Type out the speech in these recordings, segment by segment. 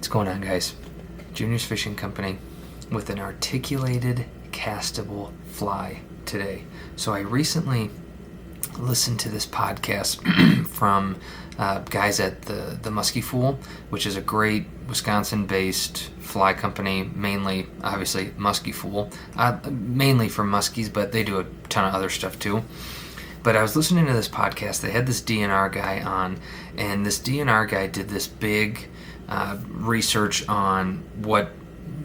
What's going on, guys? Junior's Fishing Company with an articulated castable fly today. So I recently listened to this podcast from guys at the Musky Fool, which is a great Wisconsin-based fly company, mainly, obviously, Musky Fool, mainly for muskies, but they do a ton of other stuff too. But I was listening to this podcast. They had this DNR guy on, and this DNR guy did this big research on what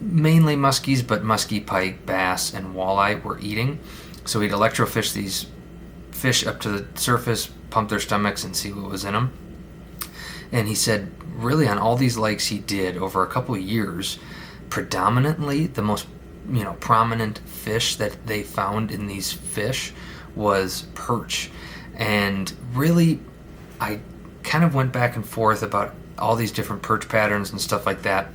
mainly muskies, but muskie, pike, bass, and walleye were eating. So he'd electrofish these fish up to the surface, pump their stomachs, and see what was in them. And he said, really, on all these lakes he did over a couple of years, predominantly the most prominent fish that they found in these fish was perch. And really, I kind of went back and forth about all these different perch patterns and stuff like that,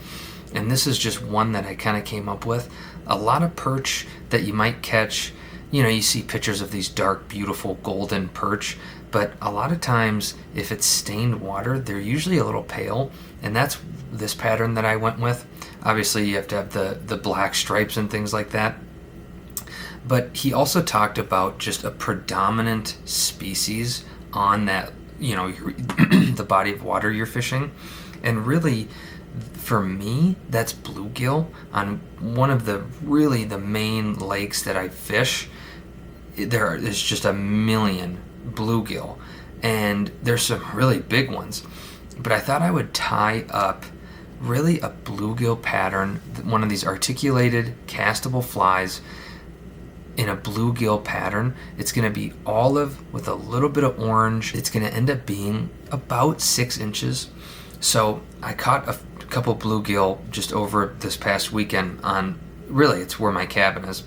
and this is just one that I kind of came up with. A lot of perch that you might catch, you see pictures of these dark, beautiful golden perch, but a lot of times if it's stained water, they're usually a little pale, and that's this pattern that I went with. Obviously you have to have the black stripes and things like that, but he also talked about just a predominant species on that the body of water you're fishing. And really, for me, that's bluegill. On one of the main lakes that I fish, there's just a million bluegill, and there's some really big ones. But I thought I would tie up really a bluegill pattern, one of these articulated castable flies in a bluegill pattern. It's going to be olive with a little bit of orange. It's going to end up being about 6 inches. So I caught a couple bluegill just over this past weekend on, really, it's where my cabin is,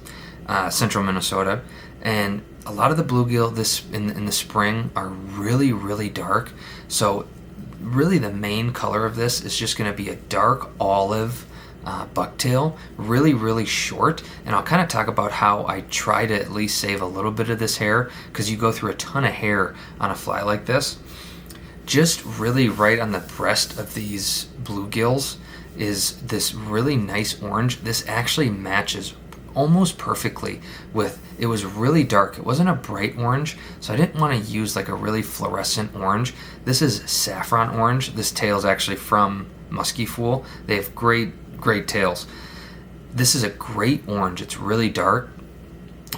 central Minnesota. And a lot of the bluegill in the spring are really, really dark. So really the main color of this is just going to be a dark olive bucktail, really, really short. And I'll kind of talk about how I try to at least save a little bit of this hair, because you go through a ton of hair on a fly like this. Just really right on the breast of these bluegills is this really nice orange. This actually matches almost perfectly with, it was really dark. It wasn't a bright orange, so I didn't want to use like a really fluorescent orange. This is saffron orange. This tail is actually from Musky Fool. They have great tails. This is a great orange. It's really dark.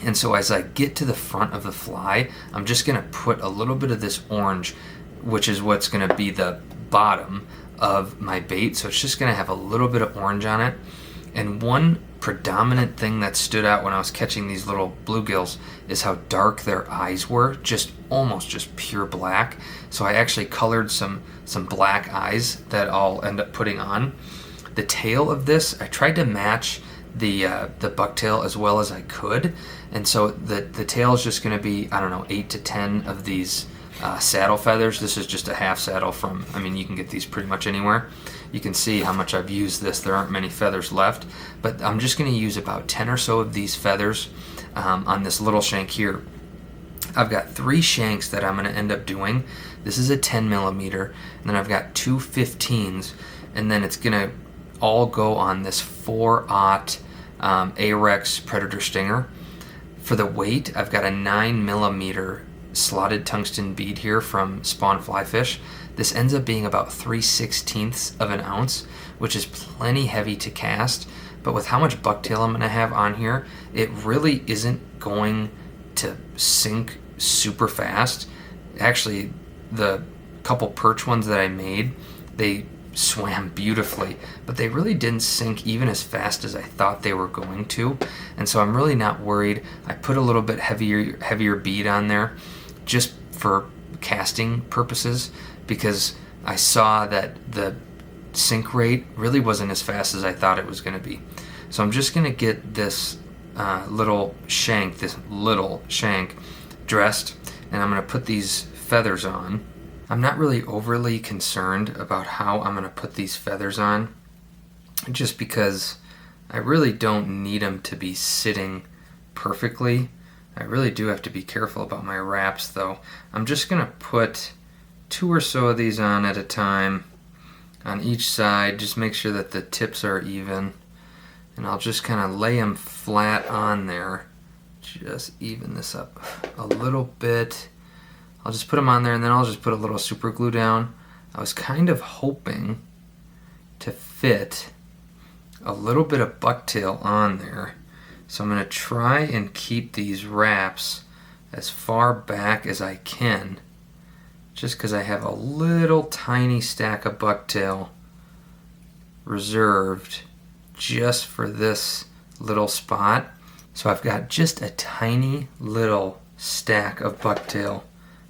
And so as I get to the front of the fly, I'm just going to put a little bit of this orange, which is what's going to be the bottom of my bait. So it's just going to have a little bit of orange on it. And one predominant thing that stood out when I was catching these little bluegills is how dark their eyes were, almost just pure black. So I actually colored some black eyes that I'll end up putting on. The tail of this, I tried to match the bucktail as well as I could, and so the tail is just going to be, 8 to 10 of these saddle feathers. This is just a half saddle from, you can get these pretty much anywhere. You can see how much I've used this. There aren't many feathers left, but I'm just going to use about 10 or so of these feathers on this little shank here. I've got 3 shanks that I'm going to end up doing. This is a 10 millimeter, and then I've got 2 15s, and then it's going to all go on this 4/0 Ahrex predator stinger. For the weight, I've got a 9 millimeter slotted tungsten bead here from Spawn Fly Fish. This ends up being about 3/16 of an ounce, which is plenty heavy to cast, but with how much bucktail I'm going to have on here, it really isn't going to sink super fast. Actually, the couple perch ones that I made, they swam beautifully, but they really didn't sink even as fast as I thought they were going to, and so I'm really not worried. I put a little bit heavier bead on there just for casting purposes, because I saw that the sink rate really wasn't as fast as I thought it was going to be. So I'm just going to get this little shank dressed, and I'm going to put these feathers on. I'm not really overly concerned about how I'm going to put these feathers on, just because I really don't need them to be sitting perfectly. I really do have to be careful about my wraps, though. I'm just going to put 2 or so of these on at a time, on each side. Just make sure that the tips are even. And I'll just kind of lay them flat on there. Just even this up a little bit. I'll just put them on there, and then I'll just put a little super glue down. I was kind of hoping to fit a little bit of bucktail on there. So I'm going to try and keep these wraps as far back as I can, just because I have a little tiny stack of bucktail reserved just for this little spot. So I've got just a tiny little stack of bucktail,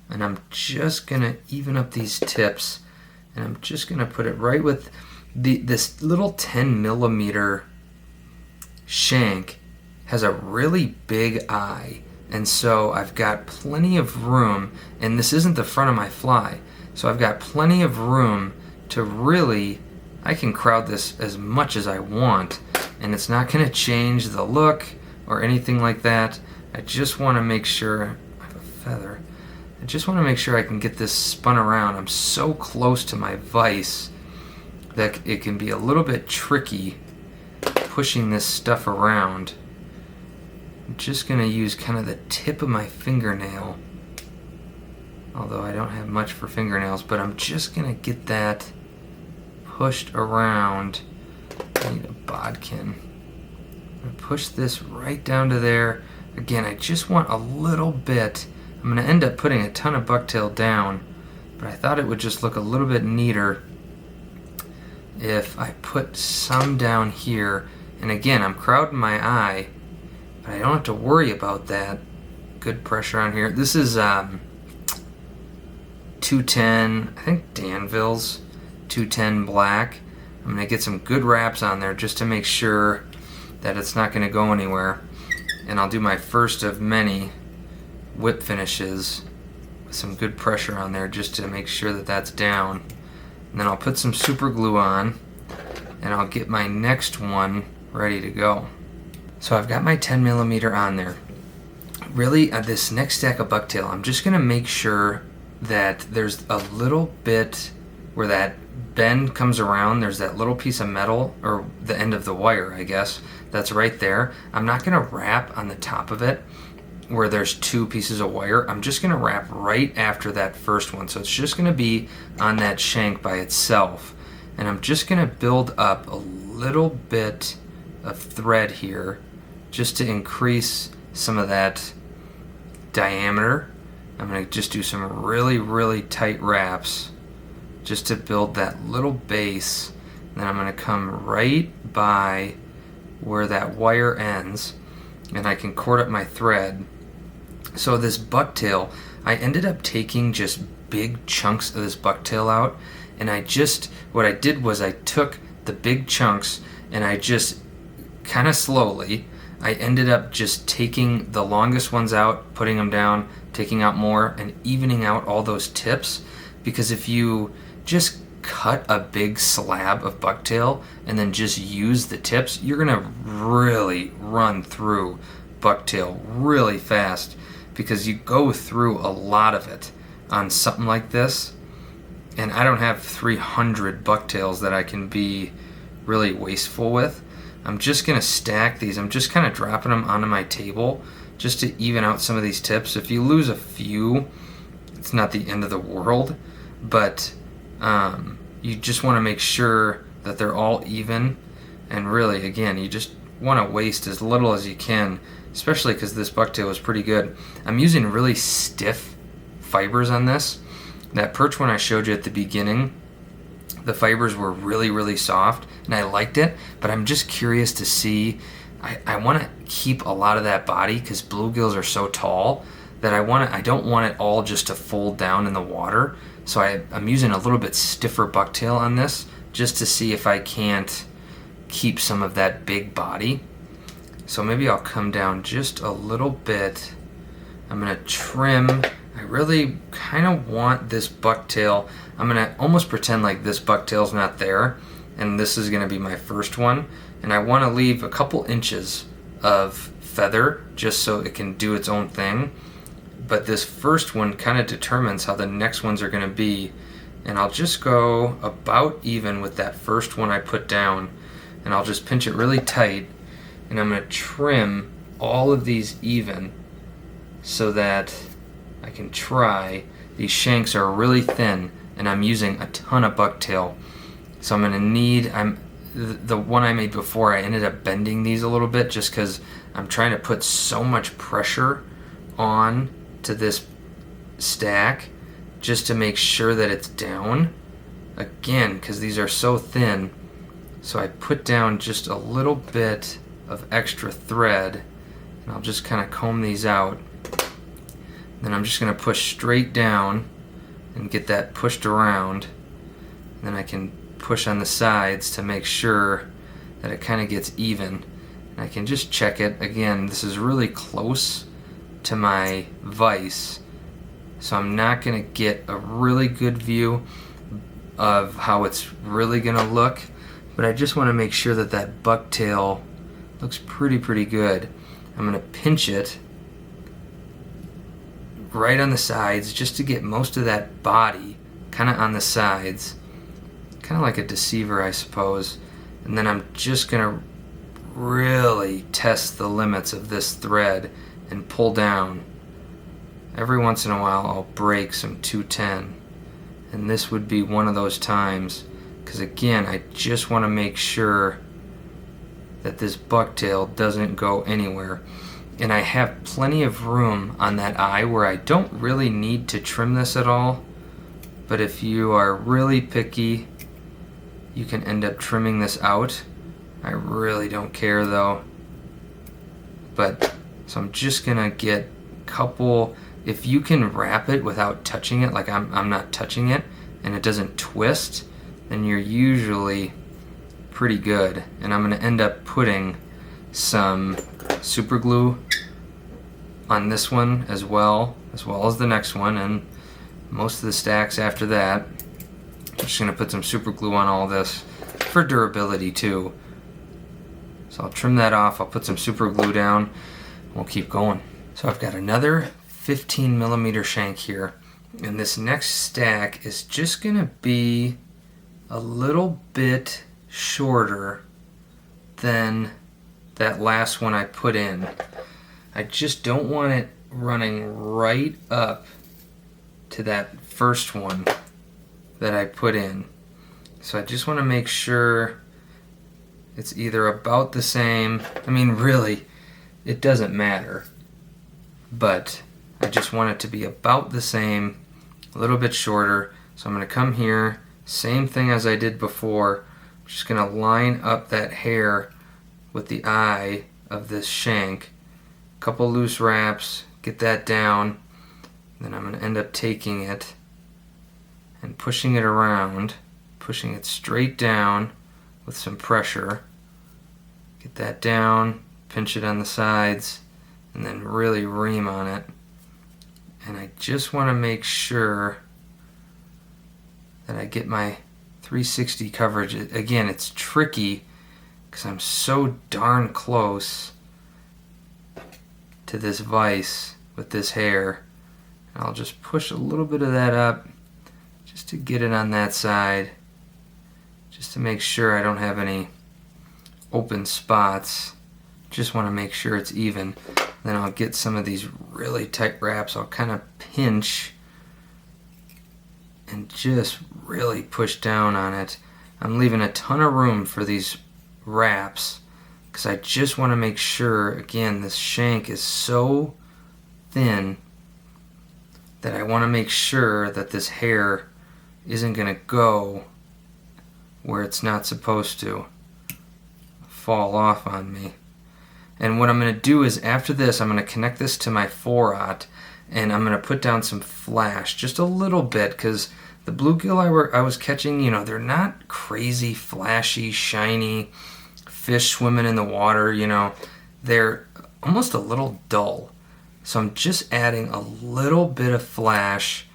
and I'm just going to even up these tips, and I'm just going to put it right with this little 10 millimeter shank has a really big eye, and so I've got plenty of room, and this isn't the front of my fly, so I've got plenty of room to really, I can crowd this as much as I want, and it's not going to change the look or anything like that. I just want to make sure, I have a feather, I just want to make sure I can get this spun around. I'm so close to my vise that it can be a little bit tricky pushing this stuff around. I'm just going to use kind of the tip of my fingernail, although I don't have much for fingernails, but I'm just going to get that pushed around. I need a bodkin. I'm going to push this right down to there. Again, I just want a little bit. I'm going to end up putting a ton of bucktail down, but I thought it would just look a little bit neater if I put some down here. And again, I'm crowding my eye, but I don't have to worry about that. Good pressure on here. This is 210, I think danvilles, 210 black. I'm going to get some good wraps on there just to make sure that it's not going to go anywhere. And I'll do my first of many whip finishes with some good pressure on there just to make sure that that's down. And then I'll put some super glue on, and I'll get my next one ready to go. So I've got my 10 millimeter on there. Really, this next stack of bucktail, I'm just going to make sure that there's a little bit where that bend comes around. There's that little piece of metal, or the end of the wire, I guess, that's right there. I'm not going to wrap on the top of it where there's two pieces of wire. I'm just going to wrap right after that first one. So it's just going to be on that shank by itself. And I'm just going to build up a little bit of thread here just to increase some of that diameter. I'm going to just do some really, really tight wraps just to build that little base. And then I'm going to come right by where that wire ends, and I can cord up my thread. So this bucktail, I ended up taking just big chunks of this bucktail out, and what I did was I took the big chunks and I just kind of slowly, I ended up just taking the longest ones out, putting them down, taking out more, and evening out all those tips. Because if you just cut a big slab of bucktail and then just use the tips, you're going to really run through bucktail really fast, because you go through a lot of it on something like this. And I don't have 300 bucktails that I can be really wasteful with. I'm just going to stack these. I'm just kind of dropping them onto my table just to even out some of these tips. If you lose a few, it's not the end of the world, but you just want to make sure that they're all even. And really, again, you just want to waste as little as you can, especially because this bucktail is pretty good. I'm using really stiff fibers on this. That perch one I showed you at the beginning, the fibers were really, really soft, and I liked it, but I'm just curious to see. I want to keep a lot of that body, because bluegills are so tall that I don't want it all just to fold down in the water. So I'm using a little bit stiffer bucktail on this just to see if I can't keep some of that big body. So maybe I'll come down just a little bit. I'm going to trim. I really kind of want this bucktail. I'm going to almost pretend like this bucktail's not there, and this is going to be my first one. And I want to leave a couple inches of feather just so it can do its own thing. But this first one kind of determines how the next ones are going to be. And I'll just go about even with that first one I put down, and I'll just pinch it really tight, and I'm going to trim all of these even so that I can try. These shanks are really thin, and I'm using a ton of bucktail, so I'm going to need, the one I made before, I ended up bending these a little bit just because I'm trying to put so much pressure on to this stack just to make sure that it's down again, because these are so thin. So I put down just a little bit of extra thread, and I'll just kind of comb these out. Then I'm just going to push straight down and get that pushed around. And then I can push on the sides to make sure that it kind of gets even. And I can just check it. Again, this is really close to my vise, so I'm not going to get a really good view of how it's really going to look, but I just want to make sure that that bucktail looks pretty good. I'm going to pinch it right on the sides just to get most of that body kind of on the sides, kind of like a deceiver, I suppose. And then I'm just going to really test the limits of this thread and pull down. Every once in a while I'll break some 210, and this would be one of those times, because again, I just want to make sure that this bucktail doesn't go anywhere. And I have plenty of room on that eye where I don't really need to trim this at all, but if you are really picky, you can end up trimming this out. I really don't care though. But so I'm just gonna get a couple. If you can wrap it without touching it, like I'm not touching it, and it doesn't twist, then you're usually pretty good. And I'm gonna end up putting some super glue on this one as well as the next one, and most of the stacks after that. I'm just gonna put some super glue on all this for durability too. So I'll trim that off, I'll put some super glue down, and we'll keep going. So I've got another 15 millimeter shank here, and this next stack is just gonna be a little bit shorter than that last one I put in. I just don't want it running right up to that first one that I put in. So I just want to make sure it's either about the same. I mean, really, it doesn't matter, but I just want it to be about the same, a little bit shorter. So I'm going to come here, same thing as I did before. I'm just going to line up that hair with the eye of this shank. Couple loose wraps, get that down. Then I'm going to end up taking it and pushing it around, pushing it straight down with some pressure. Get that down, pinch it on the sides, and then really ream on it. And I just want to make sure that I get my 360 coverage. Again, it's tricky because I'm so darn close to this vise with this hair. And I'll just push a little bit of that up just to get it on that side, just to make sure I don't have any open spots. Just want to make sure it's even. Then I'll get some of these really tight wraps. I'll kind of pinch and just really push down on it. I'm leaving a ton of room for these wraps because I just want to make sure, again, this shank is so thin that I want to make sure that this hair isn't going to go where it's not supposed to fall off on me. And what I'm going to do is, after this, I'm going to connect this to my 4-aught, and I'm going to put down some flash, just a little bit, because the bluegill I was catching, you know, they're not crazy, flashy, shiny fish swimming in the water, you know. They're almost a little dull. So I'm just adding a little bit of flash,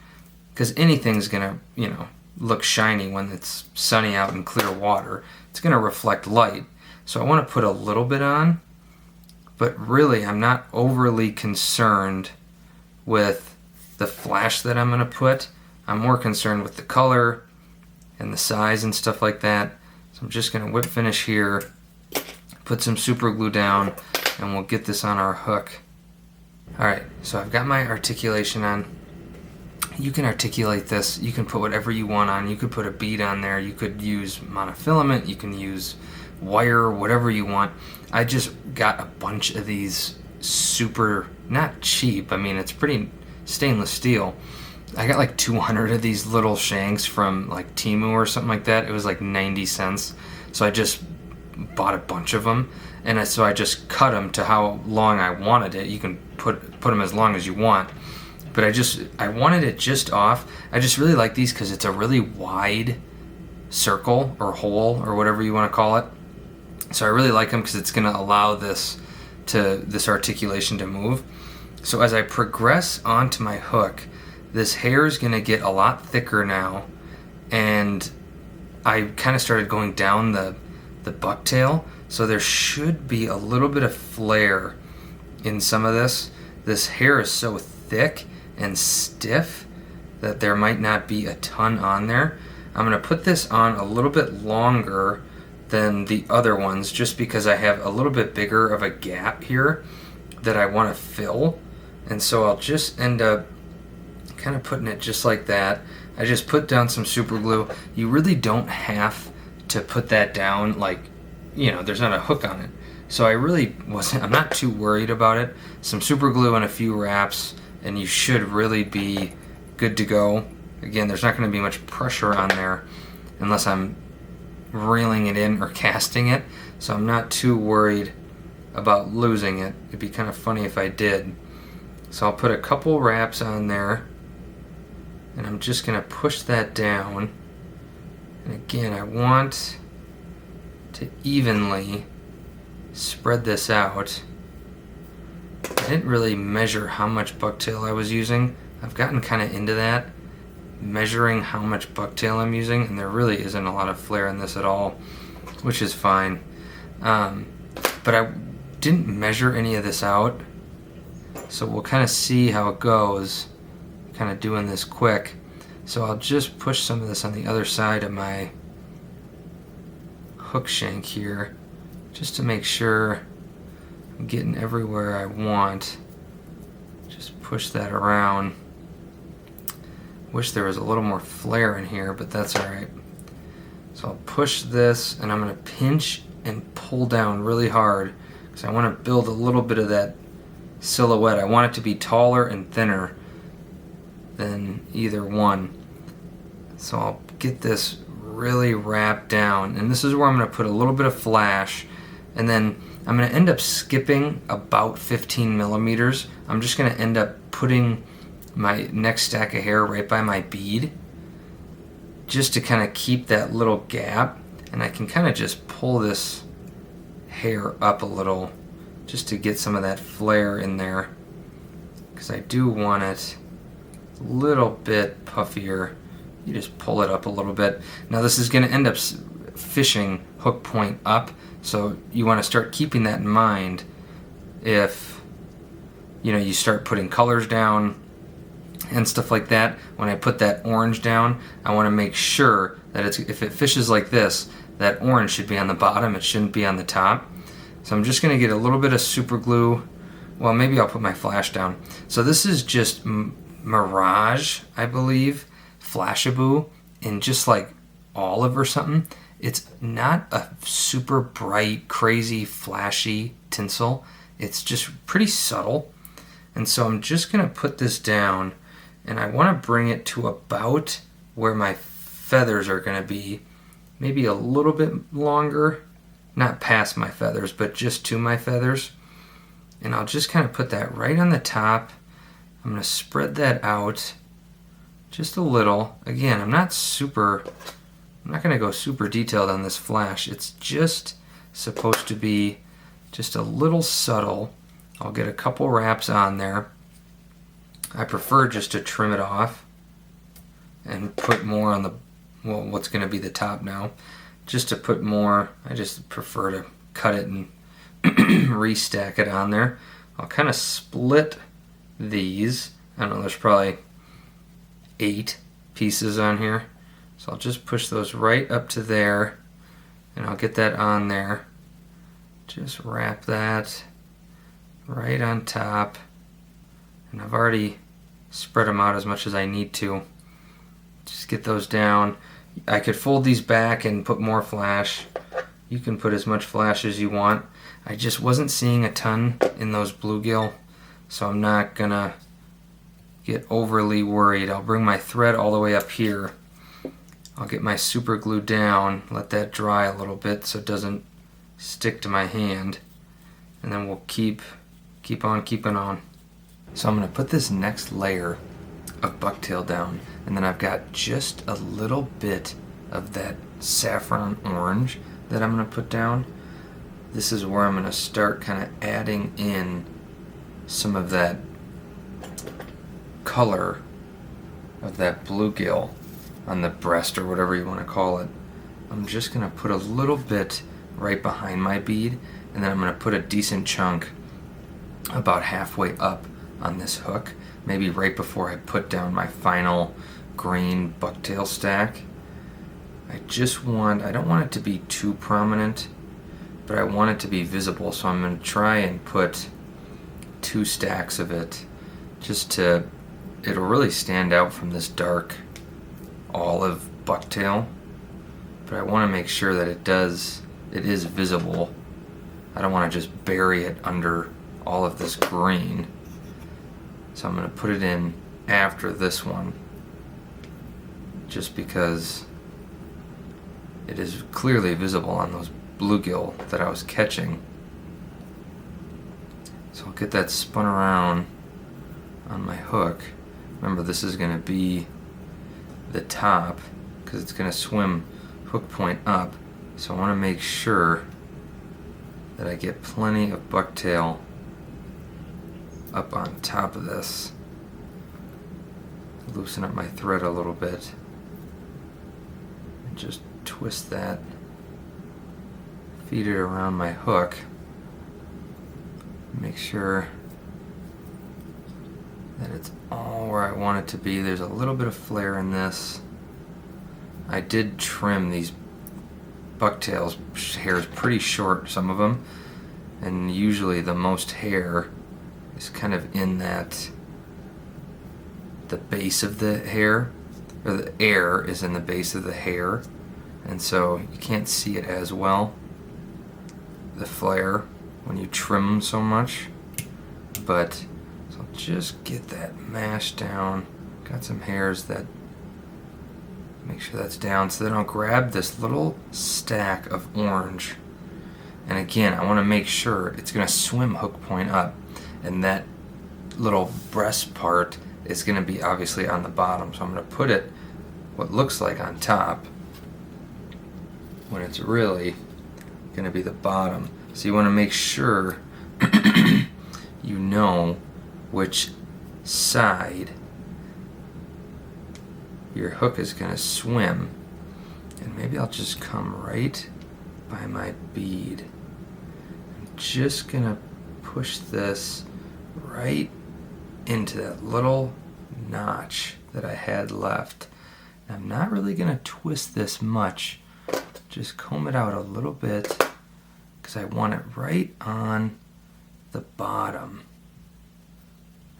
because anything's going to, you know, look shiny when it's sunny out in clear water. It's going to reflect light. So I want to put a little bit on, but really I'm not overly concerned with the flash that I'm going to put. I'm more concerned with the color and the size and stuff like that. So I'm just going to whip finish here, put some super glue down, and we'll get this on our hook. Alright, so I've got my articulation on. You can articulate this, you can put whatever you want on. You could put a bead on there, you could use monofilament, you can use wire, whatever you want. I just got a bunch of these super, not cheap, I mean it's pretty stainless steel. I got like 200 of these little shanks from like Temu or something like that. It was like 90 cents. So I just bought a bunch of them, and so I just cut them to how long I wanted it. You can put them as long as you want, but I wanted it just off. I just really like these because it's a really wide circle or hole or whatever you want to call it. So I really like them because it's going to allow this articulation to move. So as I progress onto my hook, this hair is going to get a lot thicker now, and I kind of started going down the bucktail, so there should be a little bit of flare in some of this. This hair is so thick and stiff that there might not be a ton on there. I'm going to put this on a little bit longer than the other ones just because I have a little bit bigger of a gap here that I want to fill, and so I'll just end up kind of putting it just like that. I just put down some super glue. You really don't have to put that down, like, you know, there's not a hook on it. So I'm not too worried about it. Some super glue and a few wraps, and you should really be good to go. Again, there's not going to be much pressure on there unless I'm reeling it in or casting it. So I'm not too worried about losing it. It'd be kind of funny if I did. So I'll put a couple wraps on there, and I'm just going to push that down. And again, I want to evenly spread this out. I didn't really measure how much bucktail I was using. I've gotten kind of into that, measuring how much bucktail I'm using, and there really isn't a lot of flare in this at all, which is fine. But I didn't measure any of this out, so we'll kind of see how it goes, kind of doing this quick. So I'll just push some of this on the other side of my hook shank here, just to make sure I'm getting everywhere I want. Just push that around. Wish there was a little more flare in here, but that's alright. So I'll push this, and I'm going to pinch and pull down really hard because I want to build a little bit of that silhouette. I want it to be taller and thinner than either one. So I'll get this really wrapped down, and this is where I'm going to put a little bit of flash, and then I'm going to end up skipping about 15 millimeters. I'm just going to end up putting my next stack of hair right by my bead just to kind of keep that little gap, and I can kind of just pull this hair up a little just to get some of that flare in there, because I do want it a little bit puffier. You just pull it up a little bit. Now this is going to end up fishing hook point up, so you want to start keeping that in mind if you start putting colors down and stuff like that. When I put that orange down, I want to make sure that if it fishes like this, that orange should be on the bottom, it shouldn't be on the top. So I'm just going to get a little bit of super glue. Well, maybe I'll put my flash down. So this is just Mirage, I believe, Flashaboo, in just like olive or something. It's not a super bright, crazy, flashy tinsel. It's just pretty subtle. And so I'm just going to put this down, and I want to bring it to about where my feathers are going to be. Maybe a little bit longer, not past my feathers, but just to my feathers. And I'll just kind of put that right on the top. I'm going to spread that out just a little. Again, I'm not going to go super detailed on this flash. It's just supposed to be just a little subtle. I'll get a couple wraps on there. I prefer just to trim it off and put more on what's going to be the top now. Just to put more, I just prefer to cut it and restack it on there. I'll kind of split these. I don't know, there's probably 8 pieces on here. So I'll just push those right up to there, and I'll get that on there. Just wrap that right on top, and I've already spread them out as much as I need to. Just get those down. I could fold these back and put more flash. You can put as much flash as you want. I just wasn't seeing a ton in those bluegill, so I'm not gonna get overly worried. I'll bring my thread all the way up here. I'll get my super glue down, let that dry a little bit so it doesn't stick to my hand, and then we'll keep on keeping on. So I'm going to put this next layer of bucktail down, and then I've got just a little bit of that saffron orange that I'm going to put down. This is where I'm going to start kind of adding in some of that color of that bluegill on the breast, or whatever you want to call it. I'm just going to put a little bit right behind my bead, and then I'm going to put a decent chunk about halfway up on this hook, maybe right before I put down my final green bucktail stack. I don't want it to be too prominent, but I want it to be visible, so I'm going to try and put 2 stacks of it, it'll really stand out from this dark olive bucktail, but I want to make sure that it is visible. I don't want to just bury it under all of this green. So I'm going to put it in after this one, just because it is clearly visible on those bluegill that I was catching. So I'll get that spun around on my hook. Remember, this is going to be the top because it's going to swim hook point up, so I want to make sure that I get plenty of bucktail up on top of this. Loosen up my thread a little bit and just twist that, feed it around my hook, make sure that it's all where I want it to be. There's a little bit of flare in this. I did trim these bucktails hairs pretty short, some of them, and usually the most hair is kind of in the base of the hair, or the air is in the base of the hair, and so you can't see it as well, the flare, when you trim them so much. But so I'll just get that mashed down. Got some hairs that, make sure that's down. So then I'll grab this little stack of orange, and again I want to make sure it's going to swim hook point up, and that little breast part is going to be obviously on the bottom. So I'm going to put it what looks like on top when it's really going to be the bottom. So you want to make sure you know which side your hook is going to swim. And maybe I'll just come right by my bead. I'm just going to push this right into that little notch that I had left. And I'm not really going to twist this much. Just comb it out a little bit because I want it right on the bottom.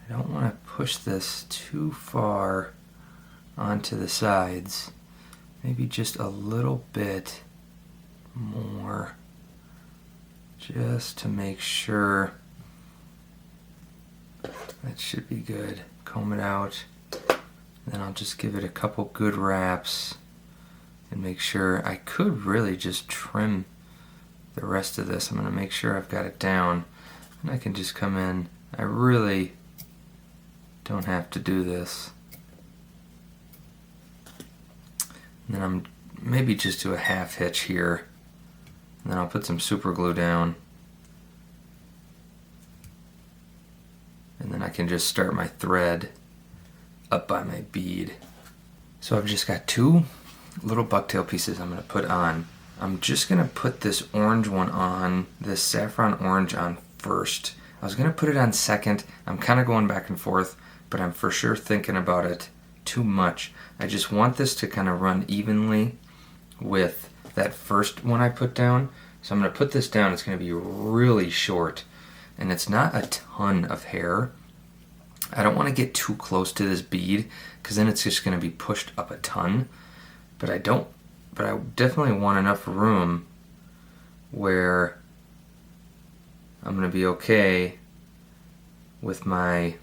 I don't want to push this too far onto the sides. Maybe just a little bit more, just to make sure. That should be good. Comb it out. Then I'll just give it a couple good wraps and make sure. I could really just trim the rest of this. I'm going to make sure I've got it down, and I can just come in. I really don't have to do this. And then I'm maybe just do a half hitch here, and then I'll put some super glue down, and then I can just start my thread up by my bead. So I've just got 2 little bucktail pieces I'm going to put on. I'm just going to put this orange one on, this saffron orange on first. I was going to put it on second. I'm kind of going back and forth, but I'm for sure thinking about it too much. I just want this to kind of run evenly with that first one I put down. So I'm going to put this down. It's going to be really short, and it's not a ton of hair. I don't want to get too close to this bead because then it's just going to be pushed up a ton. But I definitely want enough room where I'm going to be okay with my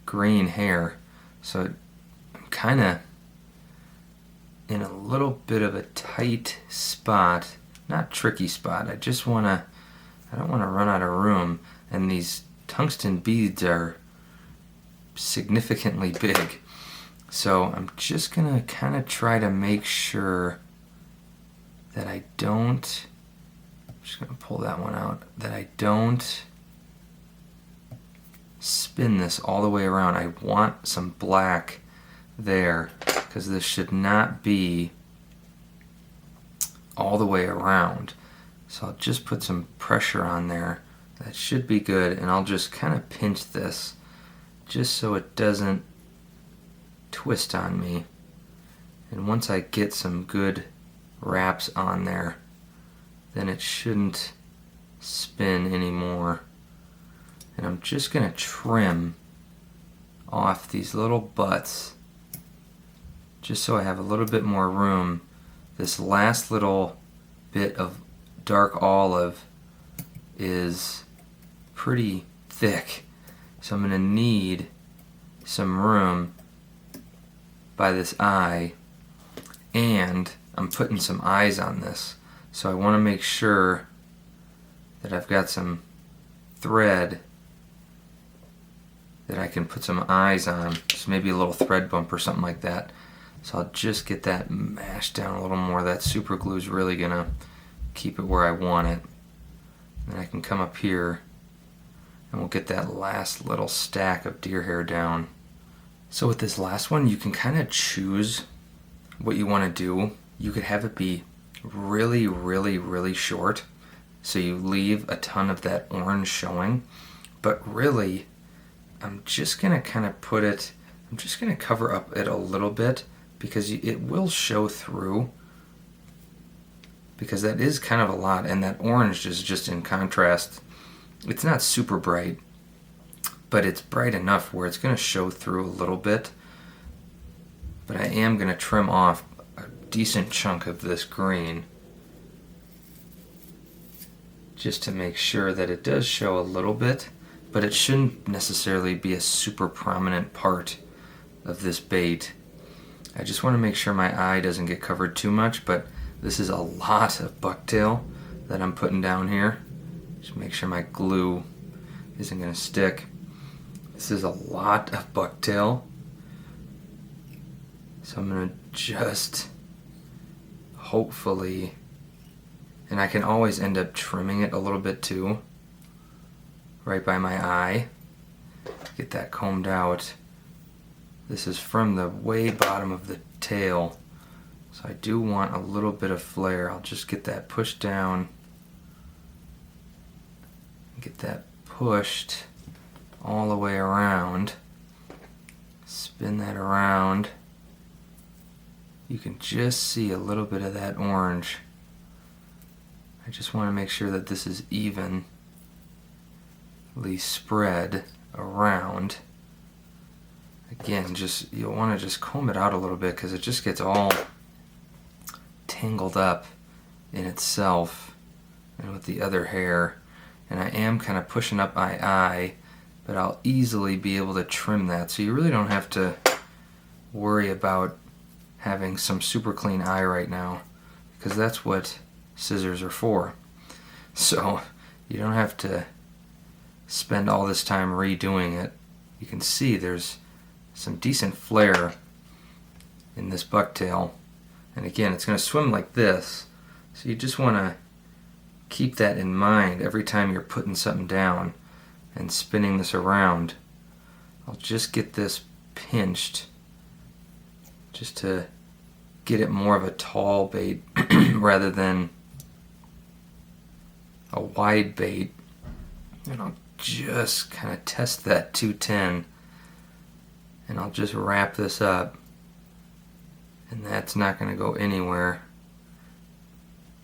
green hair. So I'm kind of in a little bit of a tight spot, not tricky spot. I don't want to run out of room, and these tungsten beads are significantly big. So I'm just going to kind of try to make sure that I'm just going to pull that one out, that I don't spin this all the way around. I want some black there because this should not be all the way around. So I'll just put some pressure on there. That should be good, and I'll just kind of pinch this just so it doesn't twist on me. And once I get some good wraps on there, then it shouldn't spin anymore. And I'm just going to trim off these little butts just so I have a little bit more room. This last little bit of dark olive is pretty thick, so I'm going to need some room by this eye, and I'm putting some eyes on this, so I want to make sure that I've got some thread that I can put some eyes on, just maybe a little thread bump or something like that. So I'll just get that mashed down a little more. That super glue is really gonna keep it where I want it. And I can come up here and we'll get that last little stack of deer hair down. So with this last one, you can kind of choose what you want to do. You could have it be really, really, really short, so you leave a ton of that orange showing. But really, I'm just gonna kind of I'm just gonna cover up it a little bit because it will show through, because that is kind of a lot, and that orange is just in contrast. It's not super bright, but it's bright enough where it's going to show through a little bit. But I am going to trim off a decent chunk of this green just to make sure that it does show a little bit, but it shouldn't necessarily be a super prominent part of this bait. I just want to make sure my eye doesn't get covered too much, but this is a lot of bucktail that I'm putting down here. Just make sure my glue isn't going to stick. This is a lot of bucktail. So I'm going to just hopefully, and I can always end up trimming it a little bit too, right by my eye. Get that combed out. This is from the way bottom of the tail, so I do want a little bit of flare. I'll just get that pushed down, get that pushed all the way around, spin that around. You can just see a little bit of that orange. I just want to make sure that this is evenly spread around. Again, you'll want to just comb it out a little bit because it just gets all tangled up in itself and with the other hair. And I am kind of pushing up my eye, but I'll easily be able to trim that. So you really don't have to worry about having some super clean eye right now, because that's what scissors are for. So you don't have to spend all this time redoing it. You can see there's some decent flare in this bucktail, and again, it's going to swim like this, so you just want to keep that in mind every time you're putting something down and spinning this around. I'll just get this pinched just to get it more of a tall bait rather than a wide bait, and I'll just kind of test that 210. and I'll just wrap this up, and that's not going to go anywhere.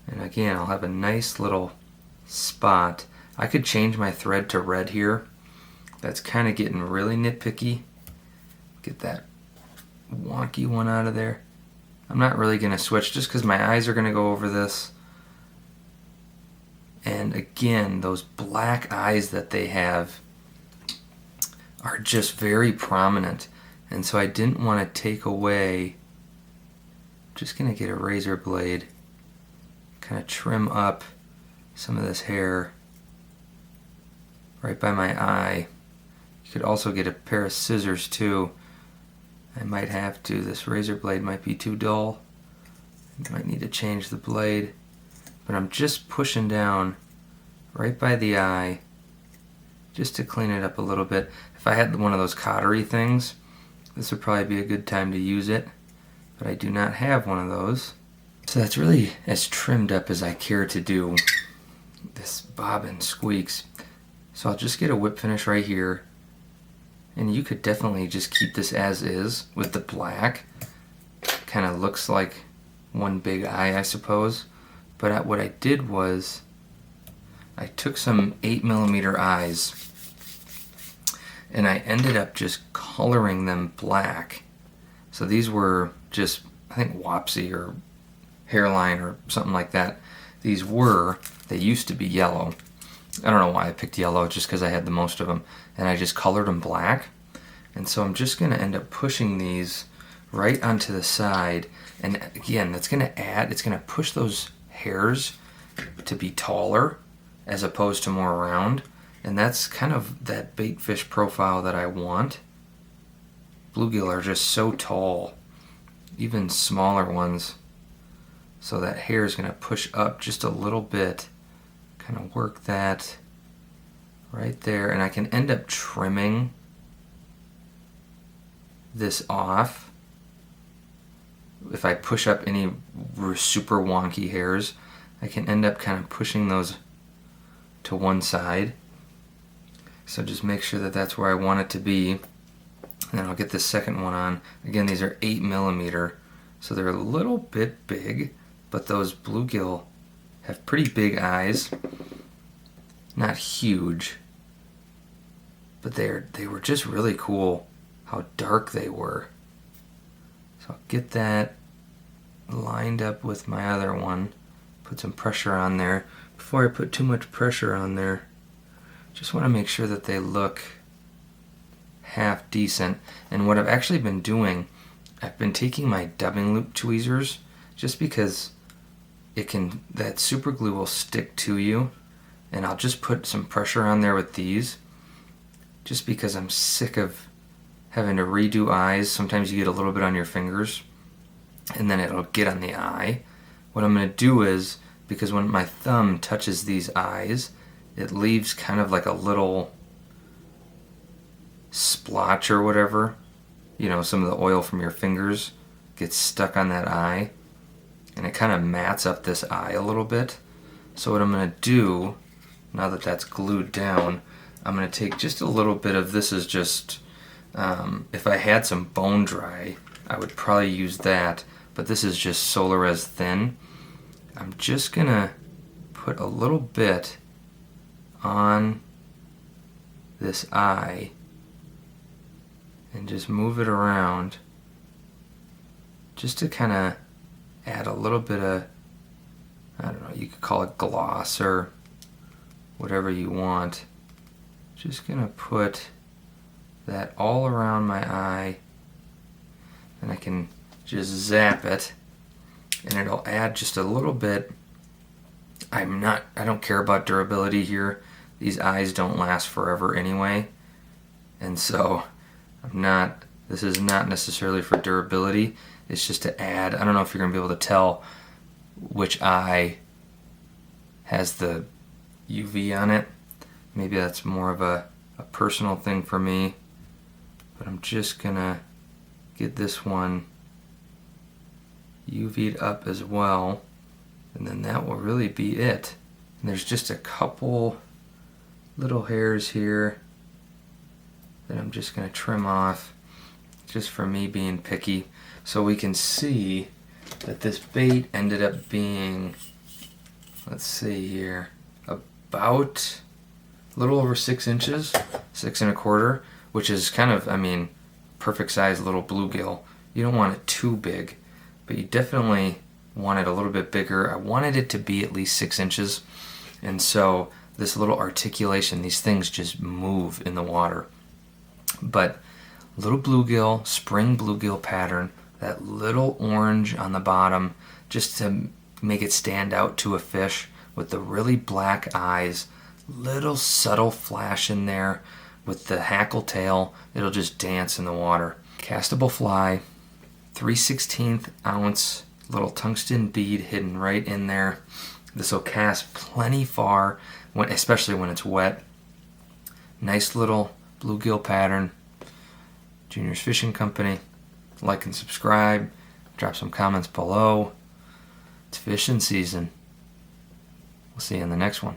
And again, I'll have a nice little spot. I could change my thread to red here. That's kind of getting really nitpicky. Get that wonky one out of there. I'm not really going to switch just because my eyes are going to go over this. And again, those black eyes that they have are just very prominent. And so I didn't want to take away. Just going to get a razor blade, kind of trim up some of this hair right by my eye. You could also get a pair of scissors too. I might have to. This razor blade might be too dull. I might need to change the blade. But I'm just pushing down right by the eye just to clean it up a little bit. If I had one of those cautery things, this would probably be a good time to use it. But I do not have one of those. So that's really as trimmed up as I care to do. This bobbin squeaks. So I'll just get a whip finish right here. And you could definitely just keep this as is with the black. Kind of looks like one big eye, I suppose. But what I did was I took some 8mm eyes and I ended up just coloring them black. So these were just, I think, Wapsi or Hairline or something like that. They used to be yellow. I don't know why I picked yellow, just because I had the most of them. And I just colored them black. And so I'm just going to end up pushing these right onto the side. And again, that's going to add, it's going to push those hairs to be taller as opposed to more round. And that's kind of that baitfish profile that I want. Bluegill are just so tall, even smaller ones. So that hair is going to push up just a little bit. Kind of work that right there, and I can end up trimming this off. If I push up any super wonky hairs, I can end up kind of pushing those to one side. So just make sure that that's where I want it to be. And then I'll get the second one on. Again, these are 8mm, so they're a little bit big, but those bluegill have pretty big eyes. Not huge, but they were just really cool how dark they were. So I'll get that lined up with my other one. Put some pressure on there. Before I put too much pressure on there, just want to make sure that they look half decent. And what I've actually been doing, I've been taking my dubbing loop tweezers, just because that super glue will stick to you, and I'll just put some pressure on there with these, just because I'm sick of having to redo eyes. Sometimes you get a little bit on your fingers and then it'll get on the eye. What I'm going to do is, because when my thumb touches these eyes, it leaves kind of like a little splotch or whatever, some of the oil from your fingers gets stuck on that eye. And it kind of mats up this eye a little bit. So what I'm going to do, now that that's glued down, I'm going to take just a little bit of, this is just, if I had some bone dry, I would probably use that. But this is just Solares thin. I'm just going to put a little bit on this eye and just move it around just to kind of add a little bit of, I don't know, you could call it gloss or whatever you want. Just gonna put that all around my eye, and I can just zap it and it'll add just a little bit. I don't care about durability here. These eyes don't last forever anyway, and so this is not necessarily for durability. It's just to add. I don't know if you're going to be able to tell which eye has the UV on it. Maybe that's more of a personal thing for me. But I'm just going to get this one UV'd up as well. And then that will really be it. And there's just a couple little hairs here that I'm just going to trim off. just for me being picky. So we can see that this bait ended up being, let's see here, about a little over 6 inches, 6 1/4, which is kind of, I mean, perfect size little bluegill. You don't want it too big, but you definitely want it a little bit bigger. I wanted it to be at least 6 inches. And so this little articulation, these things just move in the water. But little bluegill, spring bluegill pattern, that little orange on the bottom, just to make it stand out to a fish, with the really black eyes, little subtle flash in there with the hackle tail. It'll just dance in the water. Castable fly, 3/16 ounce little tungsten bead hidden right in there. This will cast plenty far, especially when it's wet. Nice little bluegill pattern. Junior's Fishing Company. Like and subscribe. Drop some comments below. It's fishing season. We'll see you in the next one.